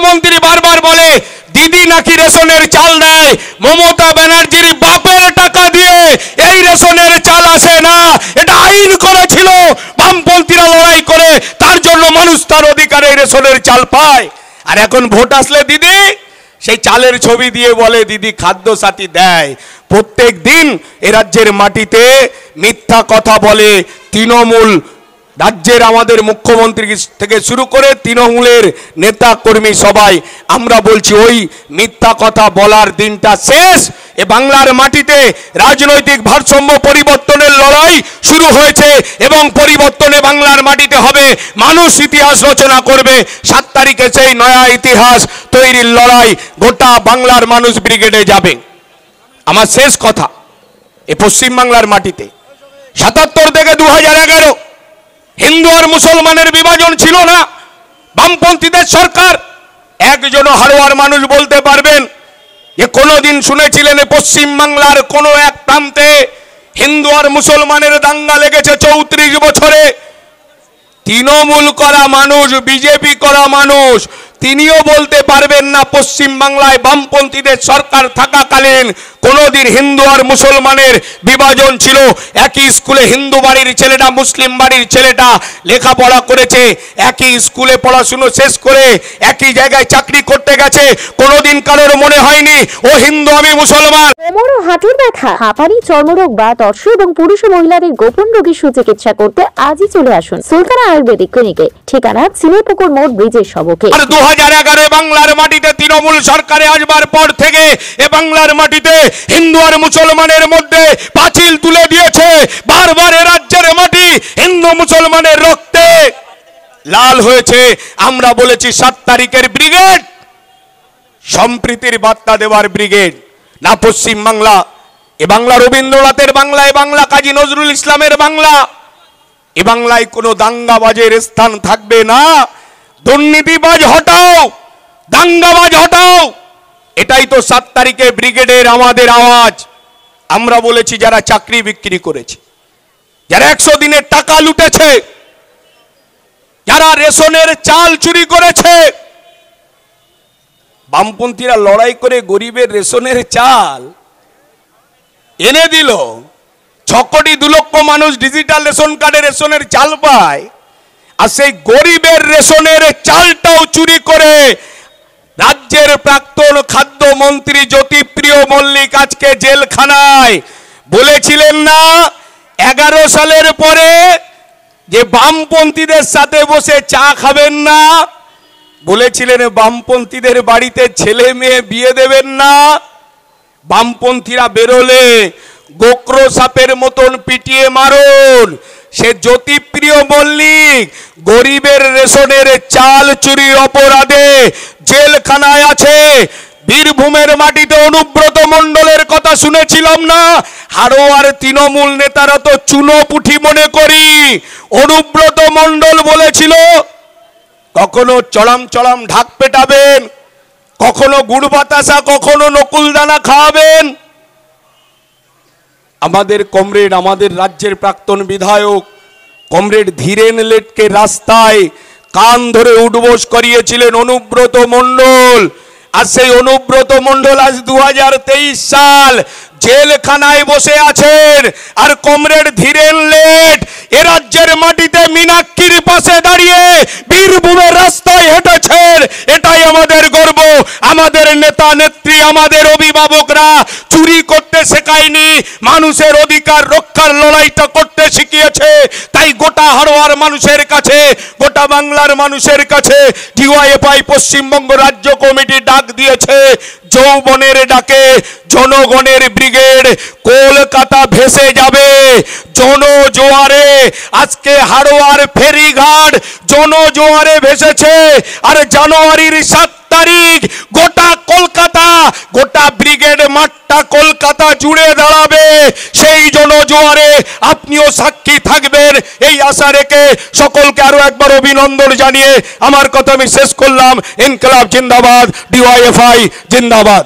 মুখ্যমন্ত্রী বারবার বলে দিদি নাকি রেশনের চাল দেয়, মমতা ব্যানার্জির বাপের টাকা দিয়ে এই রেশনের চাল আসে না। এটা আইন করেছিল, বামপন্থীরা লড়াই করে, তার জন্য মানুষ তার অধিকারে রেশনের চাল পায়। আর এখন ভোট আসলে দিদি সেই চালের ছবি দিয়ে বলে দিদি খাদ্য সাথী দেয়। প্রত্যেক দিন এ রাজ্যের মাটিতে মিথ্যা কথা বলে তৃণমূল, রাজ্যের আমাদের মুখ্যমন্ত্রী থেকে শুরু করে তৃণমূলের নেতা কর্মী সবাই। আমরা বলছি ওই মিথ্যা কথা বলার দিনটা শেষ। এ বাংলার মাটিতে রাজনৈতিক ভারসাম্য পরিবর্তনের লড়াই শুরু হয়েছে এবং পরিবর্তনে বাংলার মাটিতে হবে। মানুষ ইতিহাস রচনা করবে। 7 তারিখে সেই নয়া ইতিহাস তৈরির লড়াই গোটা বাংলার মানুষ ব্রিগেডে যাবে। আমার শেষ কথা, এ পশ্চিমবাংলার মাটিতে 77 থেকে 2011 হিন্দু আর মুসলমানের বিভাজন ছিল না। বামপন্থীদের সরকার। একজনও হাড়োয়ার মানুষ বলতে পারবেন যে কোনোদিন শুনেছিলেন পশ্চিমবাংলার কোনো এক প্রান্তে হিন্দু আর মুসলমানের দাঙ্গা লেগেছে 34 বছরে? তৃণমূল করা মানুষ, বিজেপি করা মানুষ, তিনিও বলতে পারবেন না পশ্চিমবাংলায় বামপন্থীদের সরকার থাকাকালীন কোনোদিন হিন্দু আর মুসলমানের বিভাজন ছিল। একই স্কুলে হিন্দু বাড়ির ছেলেটা মুসলিম বাড়ির ছেলেটা লেখাপড়া করেছে, একই স্কুলে পড়াশুনো শেষ করে একই জায়গায় চাকরি করতে গেছে। কোনোদিন কারোর মনে হয়নি ও হিন্দু আমি মুসলমান। কোমর ও হাঁটুর ব্যথা, হাঁপানি, চর্মরোগ বা ত্বক এবং পুরুষ ও মহিলাদের গোপন রোগের সুচিকিৎসা করতে আজই চলে আসুন সুলতানা আয়ুর্বেদিক ক্লিনিকে। ঠিকানা চিনিপুকুর মোড়, ব্রিজের সবকে। 2011 বাংলার মাটিতে তৃণমূল সরকারে আসবার পর থেকে এ বাংলার মাটিতে হিন্দু আর মুসলমানের মধ্যে পাঁচিল তুলে দিয়েছে। বারবার এ রাজ্যের মাটি হিন্দু মুসলমানের রক্তে লাল হয়েছে। আমরা বলেছি 7 তারিখের ব্রিগেড সম্প্রীতির বার্তা দেওয়ার ব্রিগেড না। পশ্চিম বাংলা, এ বাংলা রবীন্দ্রনাথের বাংলা, এ বাংলা কাজী নজরুল ইসলামের বাংলা। এ বাংলায় কোনো দাঙ্গাবাজের স্থান থাকবে না। দুর্নীতিবাজ হটাও, দাঙ্গাবাজ হটাও, এটাই তো 7 তারিখে ব্রিগেডের আমাদের আওয়াজ। আমরা বলেছি যারা চাকরি বিক্রি করেছে, যারা 100 দিনের টাকা লুটেছে, যারা রেশনের চাল চুরি করেছে, বামপন্থীরা লড়াই করে গরিবের রেশনের চাল এনে দিল। 6 কোটি 2 লক্ষ মানুষ ডিজিটাল রেশন কার্ডে রেশনের চাল পায়, আর সেই গরিবের রেশনের চালটাও চুরি করে রাজ্যের প্রাক্তন খাদ্যমন্ত্রী জ্যোতিপ্রিয় মল্লিক আজকে জেলখানায়। বলেছিলেন না 11 সালের পরে যে বামপন্থীদের সাথে বসে চা খাবেন না, বলেছিলেন বামপন্থীদের বাড়িতে ছেলে মেয়ে বিয়ে দেবেন না। বামপন্থীরা বেরোলে গোকরো সাপের মতন পিটিয়ে মারুন। সে জ্যোতিপ্রিয় মল্লিক গরিবের রেশনের চাল চুরির অপরাধে জেলখানায় আছে। বীরভূমের মাটিতে অনুব্রত মণ্ডলের কথা শুনেছিলাম না? হাড়োয়ার তৃণমূল নেতারা তো চুনো পুঁঠি মনে করি। অনুব্রত মণ্ডল বলেছিল কখনো চড়াম চড়াম ঢাক পেটাবেন, কখনো গুড় বাতাসা, কখনো নকুলদানা খাওয়াবেন। আমাদের কমরেড, আমাদের রাজ্যের প্রাক্তন বিধায়ক কমরেড ধীরেন লেটকে রাস্তায় কান ধরে উঠবোস করিয়েছিলেন অনুব্রত মণ্ডল। আর সেই অনুব্রত মণ্ডল আজ 2023 সাল জেলখানায় বসে আছেন। আর কমরেড ধীরেন লেট এ রাজ্যের মাটিতে মীনাক্ষীর পাশে দাঁড়িয়ে বীরভূমের রাস্তায় হেঁটেছেন। এটাই আমাদের গর্ব। আমাদের নেতা নেত্রী, আমাদের অভিভাবকরা চুরি করতে শেখায়নি, মানুষের অধিকার রক্ষার লড়াইটা করতে শিখিয়েছে। তাই গোটা হাড়োয়ার মানুষের কাছে, গোটা বাংলার মানুষের কাছে ডিওয়াইএফআই পশ্চিমবঙ্গ রাজ্য কমিটি ডাক দিয়েছে যৌবনের ডাকে। জনগণের ব্রিগেড কলকাতা ভেসে যাবে জনজোয়ারে। আজকে হাড়োয়ার ফেরিঘাট জনজোয়ারে ভেসেছে। আর জানুয়ারির 7 তারিখ গোটা কলকাতা, গোটা ব্রিগেড মাঠটা কলকাতা জুড়ে দাঁড়াবে। সেই জনজোয়ারে আপনিও সাক্ষী থাকবেন এই আশা রেখে সকলকে আরো একবার অভিনন্দন জানিয়ে আমার কথা আমি শেষ করলাম। ইনকলাব জিন্দাবাদ, ডিওয়াইএফআই জিন্দাবাদ।